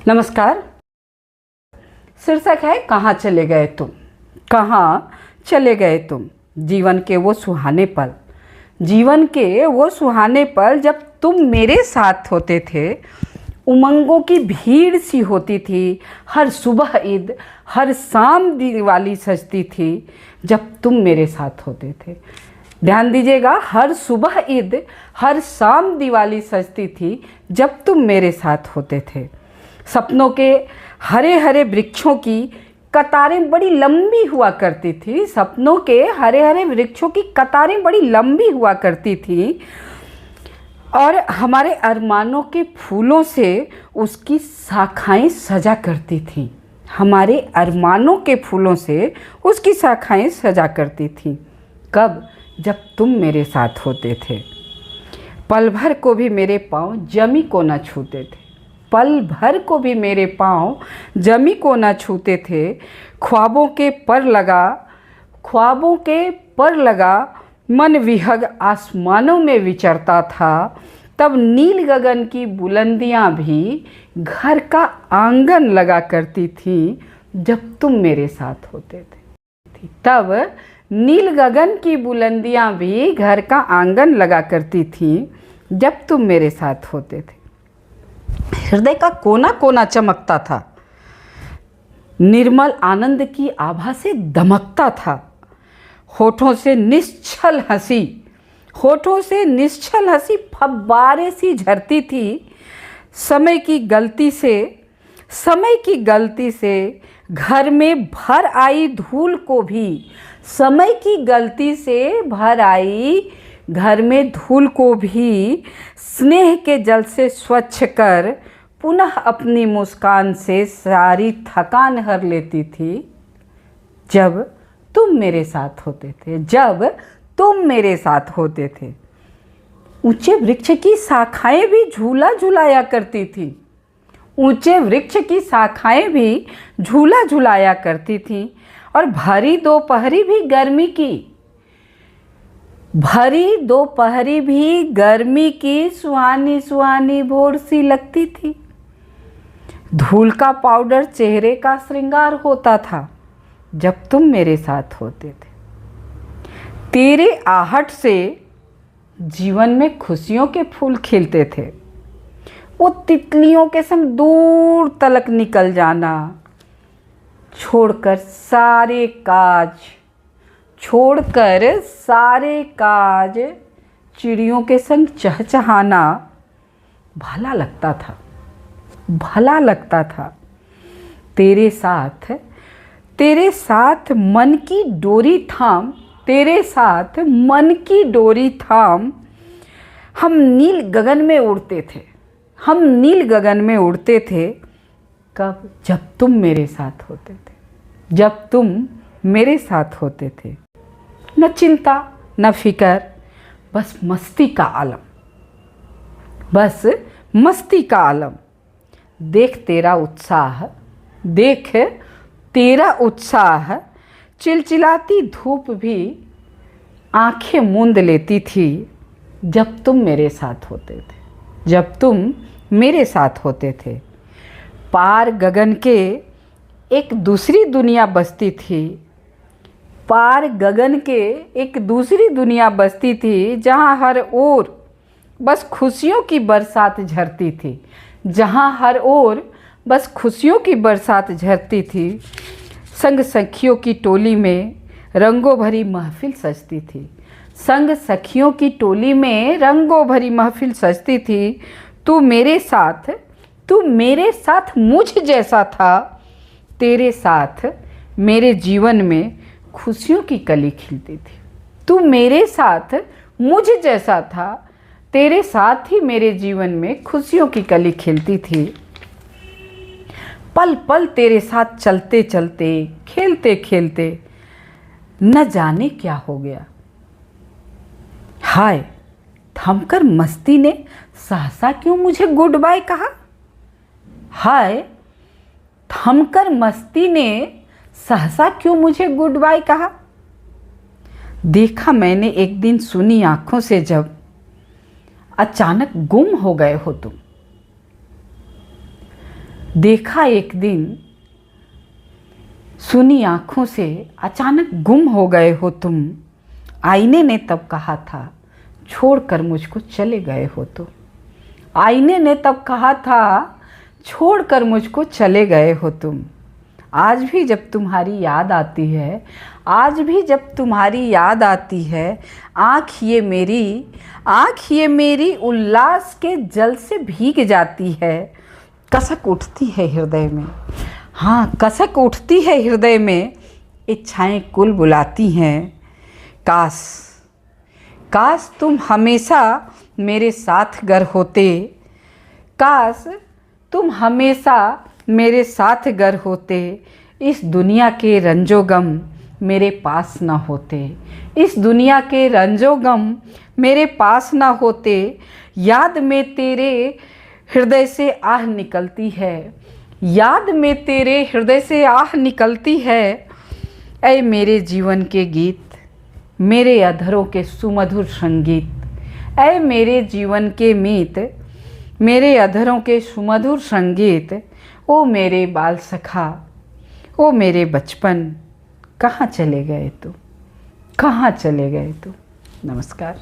नमस्कार। शीर्षक है कहाँ चले गए तुम। कहाँ चले गए तुम। जीवन के वो सुहाने पल, जीवन के वो सुहाने पल जब तुम मेरे साथ होते थे। उमंगों की भीड़ सी होती थी, हर सुबह ईद, हर शाम दिवाली सजती थी जब तुम मेरे साथ होते थे। ध्यान दीजिएगा, हर सुबह ईद, हर शाम दिवाली सजती थी जब तुम मेरे साथ होते थे। सपनों के हरे हरे वृक्षों की कतारें बड़ी लंबी हुआ करती थी। सपनों के हरे हरे वृक्षों की कतारें बड़ी लंबी हुआ करती थी और हमारे अरमानों के फूलों से उसकी शाखाएं सजा करती थी। हमारे अरमानों के फूलों से उसकी शाखाएं सजा करती थी। कब? जब तुम मेरे साथ होते थे। पल भर को भी मेरे पाँव जमी को न छूते थे। पल भर को भी मेरे पाँव जमी को न छूते थे। ख्वाबों के पर लगा मन विहग आसमानों में विचरता था। तब नील गगन की बुलंदियां भी घर का आंगन लगा करती थीं जब तुम मेरे साथ होते थे। तब नील गगन की बुलंदियां भी घर का आंगन लगा करती थीं जब तुम मेरे साथ होते थे। हृदय का कोना कोना चमकता था, निर्मल आनंद की आभा से दमकता था। होठों से निश्चल हंसी फव्वारे सी झरती थी। समय की गलती से घर में भर आई धूल को भी, समय की गलती से भर आई घर में धूल को भी स्नेह के जल से स्वच्छ कर पुनः अपनी मुस्कान से सारी थकान हर लेती थी जब तुम मेरे साथ होते थे। जब तुम मेरे साथ होते थे। ऊंचे वृक्ष की शाखाएं भी झूला झुलाया करती थी। ऊंचे वृक्ष की शाखाएं भी झूला झुलाया करती थी और भरी दोपहरी भी गर्मी की सुहानी सुहानी भोर सी लगती थी। धूल का पाउडर चेहरे का श्रृंगार होता था जब तुम मेरे साथ होते थे। तेरे आहट से जीवन में खुशियों के फूल खिलते थे। वो तितलियों के संग दूर तलक निकल जाना, छोड़कर सारे काज चिड़ियों के संग चहचहाना भला लगता था। तेरे साथ मन की डोरी थाम हम नील गगन में उड़ते थे। कब? जब तुम मेरे साथ होते थे। न चिंता न फिकर, बस मस्ती का आलम। देख तेरा उत्साह चिलचिलाती धूप भी आंखें मूंद लेती थी जब तुम मेरे साथ होते थे। पार गगन के एक दूसरी दुनिया बसती थी जहाँ हर ओर बस खुशियों की बरसात झरती थी। संग सखियों की टोली में रंगों भरी महफिल सजती थी। तू मेरे साथ मुझ जैसा था। तेरे साथ मेरे जीवन में खुशियों की कली खिलती थी। तू मेरे साथ मुझ जैसा था। तेरे साथ ही मेरे जीवन में खुशियों की कली खिलती थी। पल पल तेरे साथ चलते चलते, खेलते खेलते न जाने क्या हो गया। हाय, थमकर मस्ती ने सहसा क्यों मुझे गुड बाय कहा। हाय, थमकर मस्ती ने सहसा क्यों मुझे गुड बाय कहा। देखा मैंने एक दिन सुनी आंखों से जब अचानक गुम हो गए हो तुम। देखा एक दिन, सुनी आँखों से अचानक गुम हो गए हो तुम। आईने ने तब कहा था छोड़कर मुझको चले गए हो तुम। आईने ने तब कहा था छोड़कर मुझको चले गए हो तुम। आज भी जब तुम्हारी याद आती है, आज भी जब तुम्हारी याद आती है, आँख ये मेरी उल्लास के जल से भीग जाती है। कसक उठती है हृदय में, हाँ कसक उठती है हृदय में, इच्छाएं कुल बुलाती हैं। काश तुम हमेशा मेरे साथ गर होते, काश तुम हमेशा मेरे साथ गर होते। इस दुनिया के रंजो गम मेरे पास ना होते, इस दुनिया के रंजो गम मेरे पास ना होते। याद में तेरे हृदय से आह निकलती है, याद में तेरे हृदय से आह निकलती है। ऐ मेरे जीवन के गीत, मेरे अधरों के सुमधुर संगीत। ऐ मेरे जीवन के मीत, मेरे अधरों के सुमधुर संगीत। ओ मेरे बाल सखा, ओ मेरे बचपन, कहाँ चले गए तुम, कहाँ चले गए तुम। नमस्कार।